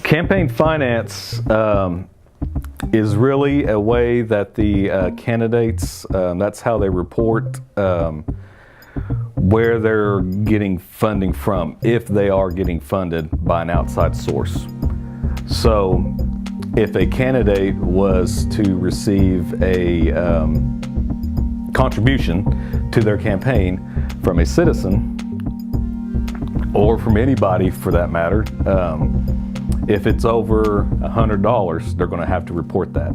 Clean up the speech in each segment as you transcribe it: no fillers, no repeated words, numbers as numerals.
Campaign finance is really a way that the candidates, that's how they report where they're getting funding from, if they are getting funded by an outside source. So if a candidate was to receive a contribution to their campaign from a citizen, or from anybody for that matter, if it's over $100, they're going to have to report that.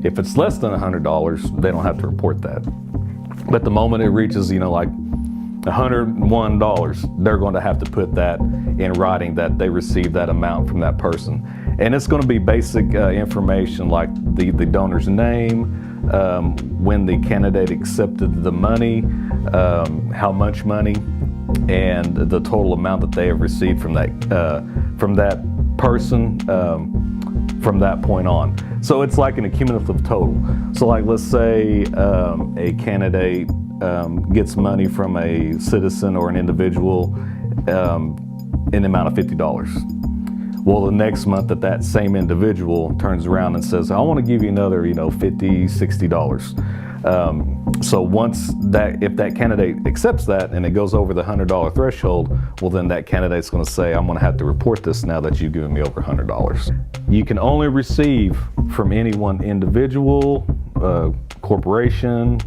If it's less than $100, they don't have to report that. But the moment it reaches, like $101, they're going to have to put that in writing that they received that amount from that person. And it's going to be basic information like the donor's name, when the candidate accepted the money, how much money, and the total amount that they have received from that person from that point on. So it's like an accumulative total. So like, let's say a candidate gets money from a citizen or an individual in the amount of $50. Well, the next month that same individual turns around and says, I want to give you another, $50, $60. So if that candidate accepts that and it goes over the $100 threshold, well, then that candidate's going to say, I'm going to have to report this now that you've given me over $100. You can only receive from any one individual, corporation,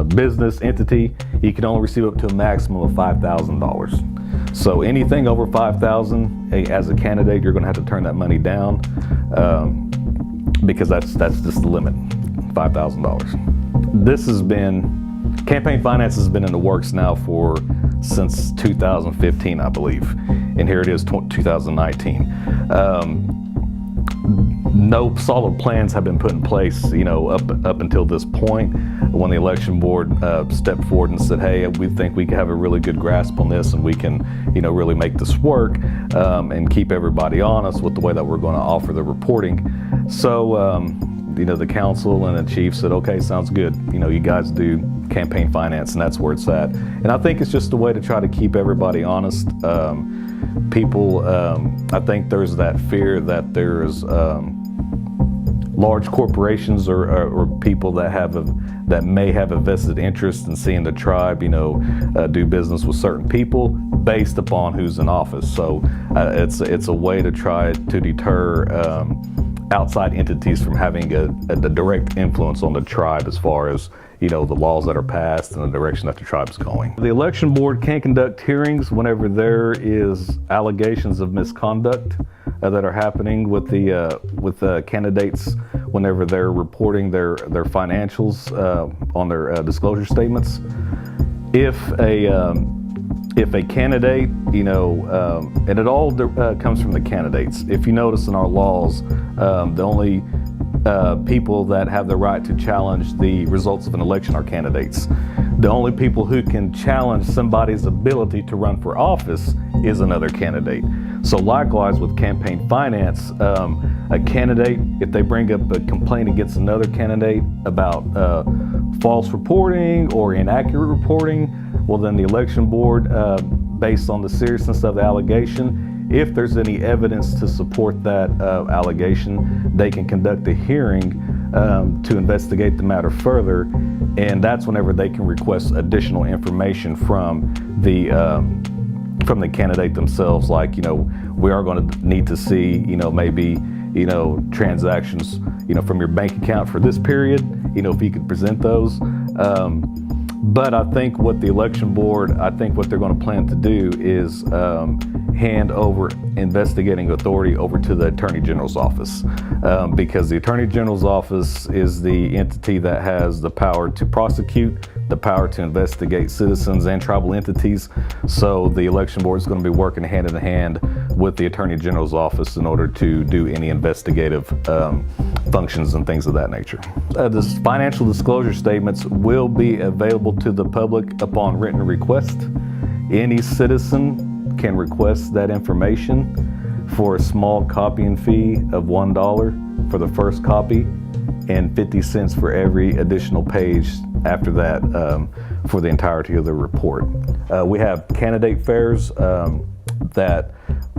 business entity, you can only receive up to a maximum of $5,000. So anything over $5,000 as a candidate, you're going to have to turn that money down because that's just the limit, $5,000. Campaign finance has been in the works now since 2015, I believe, and here it is, 2019. No solid plans have been put in place, up until this point, when the election board stepped forward and said, hey, we think we can have a really good grasp on this and we can, really make this work and keep everybody honest with the way that we're going to offer the reporting. So, the council and the chief said, okay, sounds good. You guys do campaign finance, and that's where it's at. And I think it's just a way to try to keep everybody honest. People, I think there's that fear that there's large corporations or people that may have a vested interest in seeing the tribe, do business with certain people based upon who's in office. So it's a way to try to deter outside entities from having a direct influence on the tribe as far as the laws that are passed and the direction that the tribe's going. The election board can conduct hearings whenever there is allegations of misconduct that are happening with the candidates whenever they're reporting their financials on their disclosure statements. If a candidate, and it all comes from the candidates. If you notice in our laws, the only people that have the right to challenge the results of an election are candidates. The only people who can challenge somebody's ability to run for office is another candidate. So likewise with campaign finance, a candidate, if they bring up a complaint against another candidate about false reporting or inaccurate reporting, well then the election board, based on the seriousness of the allegation, if there's any evidence to support that allegation, they can conduct a hearing to investigate the matter further, and that's whenever they can request additional information from the candidate themselves. Like, we are going to need to see, maybe, transactions, from your bank account for this period, if you could present those. But I think what the election board, what they're going to plan to do is hand over investigating authority over to the Attorney General's office, because the Attorney General's office is the entity that has the power to prosecute, the power to investigate citizens and tribal entities. So the election board is going to be working hand in hand with the Attorney General's office in order to do any investigative functions and things of that nature. The financial disclosure statements will be available to the public upon written request. Any citizen can request that information for a small copying fee of $1 for the first copy and 50 cents for every additional page after that for the entirety of the report. We have candidate fairs that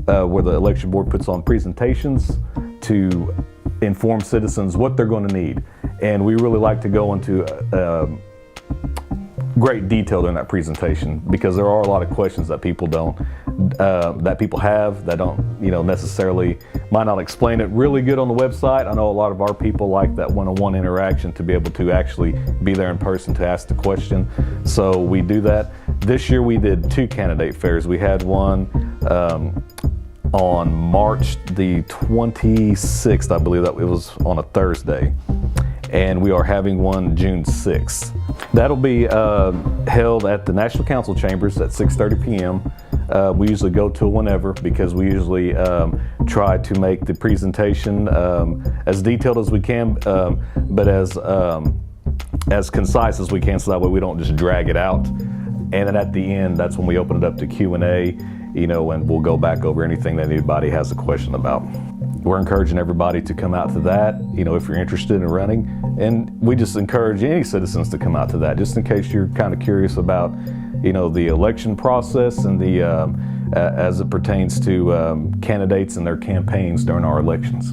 where the election board puts on presentations to inform citizens what they're going to need. And we really like to go into great detail during that presentation, because there are a lot of questions that people have that don't, necessarily might not explain it really good on the website. I know a lot of our people like that one-on-one interaction, to be able to actually be there in person to ask the question. So we do that. This year we did 2 candidate fairs. We had one on March the 26th, I believe that it was on a Thursday. And we are having one June 6th. That'll be held at the National Council Chambers at 6:30 p.m. We usually go to whenever, because we usually try to make the presentation as detailed as we can, but as concise as we can, so that way we don't just drag it out. And then at the end, that's when we open it up to Q&A, and we'll go back over anything that anybody has a question about. We're encouraging everybody to come out to that, if you're interested in running. And we just encourage any citizens to come out to that, just in case you're kind of curious about, the election process and the as it pertains to candidates and their campaigns during our elections.